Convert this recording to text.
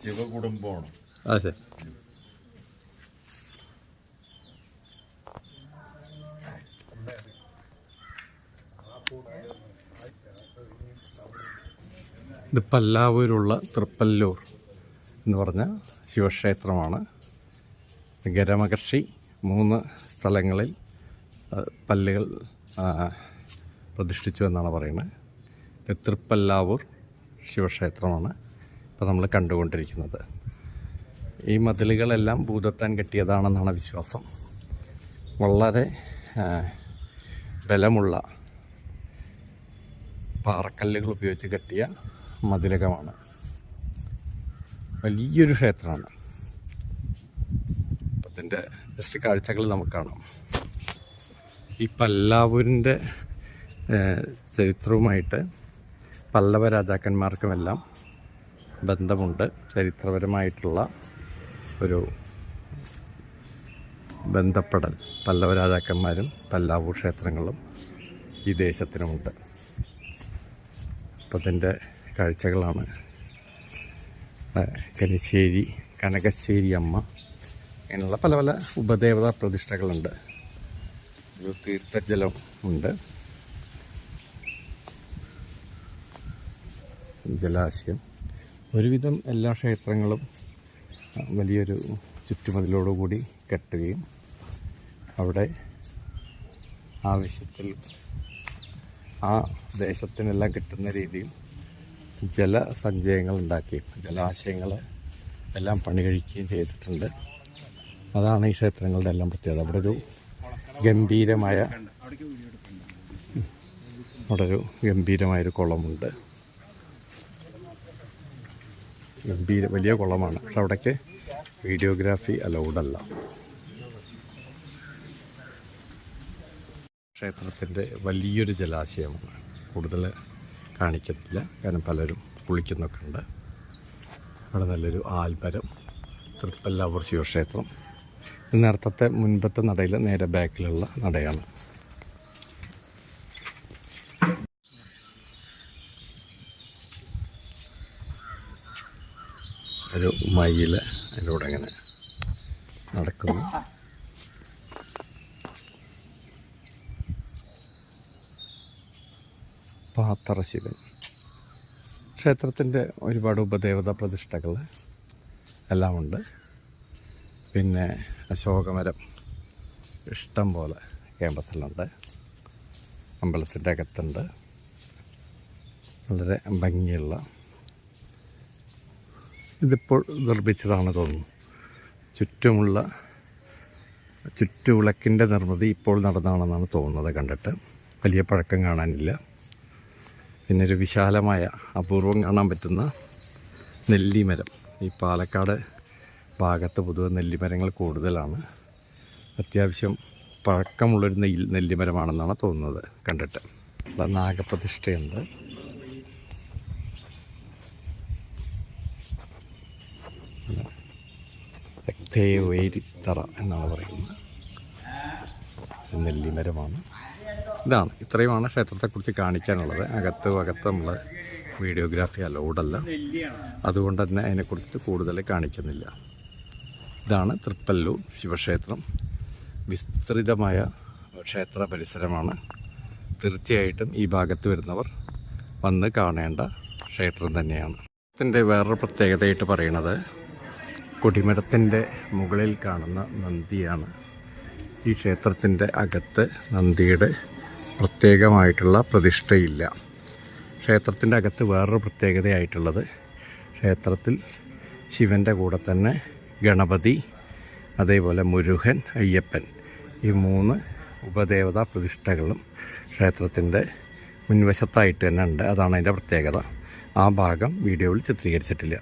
ശിവകുടുംബമാണ്. അതെ. ഇത് പല്ലാവൂരുള്ള തൃപ്പല്ലൂർ എന്ന് പറഞ്ഞ ശിവക്ഷേത്രമാണ്. ഗരമകർഷി 3 സ്ഥലങ്ങളിൽ പല്ലുകൾ പ്രതിഷ്ഠിച്ചു എന്നാണ് പറയുന്നത്. ഇത് തൃപ്പല്ലാവൂർ ശിവക്ഷേത്രമാണ് ഇപ്പോൾ നമ്മൾ കണ്ടുകൊണ്ടിരിക്കുന്നത്. ഈ മതിലുകളെല്ലാം ഭൂതത്താൻ കെട്ടിയതാണെന്നാണ് വിശ്വാസം. വളരെ ബലമുള്ള പാറക്കല്ലുകൾ ഉപയോഗിച്ച് കെട്ടിയ മതിലകമാണ്. വലിയൊരു ക്ഷേത്രമാണ്. അപ്പം അതിൻ്റെ ജസ്റ്റ് കാഴ്ചകൾ നമുക്ക് കാണാം. ഈ പല്ലാവൂരിൻ്റെ ചരിത്രവുമായിട്ട് പല്ലവ രാജാക്കന്മാർക്കുമെല്ലാം ബന്ധമുണ്ട്. ചരിത്രപരമായിട്ടുള്ള ഒരു ബന്ധപ്പെടൽ പല്ലവ രാജാക്കന്മാരും പല്ലാവൂർ ക്ഷേത്രങ്ങളും ഈ ദേശത്തിനുമുണ്ട്. അപ്പം അതിൻ്റെ കാഴ്ചകളാണ്. കനകശ്ശേരി അമ്മ, അങ്ങനെയുള്ള പല പല ഉപദേവതാ പ്രതിഷ്ഠകളുണ്ട്. ഒരു തീർത്ഥജലം ഉണ്ട്, ജലാശയം. ഒരുവിധം എല്ലാ ക്ഷേത്രങ്ങളും വലിയൊരു ചുറ്റുമതിലോടുകൂടി കെട്ടുകയും അവിടെ ആവശ്യത്തിൽ ആ ദേശത്തിനെല്ലാം കിട്ടുന്ന രീതിയിൽ ജലസഞ്ചയങ്ങൾ ഉണ്ടാക്കുകയും ജലാശയങ്ങൾ എല്ലാം പണി കഴിക്കുകയും ചെയ്തിട്ടുണ്ട്. അതാണ് ഈ ക്ഷേത്രങ്ങളുടെ എല്ലാം പ്രത്യേകത. അവിടെ ഒരു ഗംഭീരമായൊരു കുളമുണ്ട്. വലിയ കുളമാണ്. പക്ഷെ അവിടേക്ക് വീഡിയോഗ്രാഫി അലൗഡല്ല. ക്ഷേത്രത്തിൻ്റെ വലിയൊരു ജലാശയമാണ്. കൂടുതൽ കാണിക്കത്തില്ല, കാരണം പലരും കുളിക്കുന്നൊക്കെ ഉണ്ട്. അവിടെ നല്ലൊരു ആൽമരം. തൃപ്പല്ലാവൂർ ശിവക്ഷേത്രം. ഇത് നേരത്തെ മുൻപത്തെ നടയിൽ നേരെ ബാക്കിലുള്ള നടയാണ്. ഒരു മയിൽ അതിലൂടെ ഇങ്ങനെ നടക്കുന്നു. പാത്തറ ശിവൻ. ക്ഷേത്രത്തിൻ്റെ ഒരുപാട് ഉപദേവതാ പ്രതിഷ്ഠകൾ എല്ലാം ഉണ്ട്. പിന്നെ അശോകമരം ഇഷ്ടം പോലെ ക്യാമ്പസിലുണ്ട്. അമ്പലത്തിൻ്റെ അകത്തുണ്ട്. വളരെ ഭംഗിയുള്ള, ഇതിപ്പോൾ നിർമ്മിച്ചതാണ് തോന്നുന്നു. ചുറ്റുവിളക്കിൻ്റെ നിർമ്മിതി ഇപ്പോൾ നടന്നതാണെന്നാണ് തോന്നുന്നത് കണ്ടിട്ട്. വലിയ പഴക്കം കാണാനില്ല. പിന്നെ ഒരു വിശാലമായ അപൂർവം കാണാൻ പറ്റുന്ന നെല്ലിമരം. ഈ പാലക്കാട് ഭാഗത്ത് പൊതുവെ നെല്ലിമരങ്ങൾ കൂടുതലാണ്. അത്യാവശ്യം പഴക്കമുള്ളൊരു നെല്ലിമരമാണെന്നാണ് തോന്നുന്നത് കണ്ടിട്ട്. നാഗപ്രതിഷ്ഠയുണ്ട്. തേവേരിത്തറ എന്നാണ് പറയുന്നത്. നെല്ലിമരമാണ്. ഇത്രയുമാണ് ക്ഷേത്രത്തെക്കുറിച്ച് കാണിക്കാനുള്ളത്. അകത്ത് നമ്മൾ വീഡിയോഗ്രാഫി അലൗഡല്ല. അതുകൊണ്ട് തന്നെ അതിനെക്കുറിച്ചിട്ട് കൂടുതൽ കാണിക്കുന്നില്ല. ഇതാണ് തൃപ്പല്ലൂർ ശിവക്ഷേത്രം. വിസ്തൃതമായ ക്ഷേത്ര പരിസരമാണ്. തീർച്ചയായിട്ടും ഈ ഭാഗത്ത് വരുന്നവർ വന്ന് കാണേണ്ട ക്ഷേത്രം തന്നെയാണ്. ത്തിൻ്റെ വേറൊരു പ്രത്യേകതയായിട്ട് പറയുന്നത് കൊടിമരത്തിൻ്റെ മുകളിൽ കാണുന്ന നന്ദിയാണ്. ഈ ക്ഷേത്രത്തിൻ്റെ അകത്ത് നന്ദിയുടെ പ്രത്യേകമായിട്ടുള്ള പ്രതിഷ്ഠയില്ല. ക്ഷേത്രത്തിൻ്റെ അകത്ത് വേറൊരു പ്രത്യേകതയായിട്ടുള്ളത്, ക്ഷേത്രത്തിൽ ശിവൻ്റെ കൂടെ തന്നെ ഗണപതി, അതേപോലെ മുരുകൻ, അയ്യപ്പൻ, ഈ 3 ഉപദേവതാ പ്രതിഷ്ഠകളും ക്ഷേത്രത്തിൻ്റെ മുൻവശത്തായിട്ട് തന്നെ ഉണ്ട്. അതാണ് അതിൻ്റെ പ്രത്യേകത. ആ ഭാഗം വീഡിയോയിൽ ചിത്രീകരിച്ചിട്ടില്ല.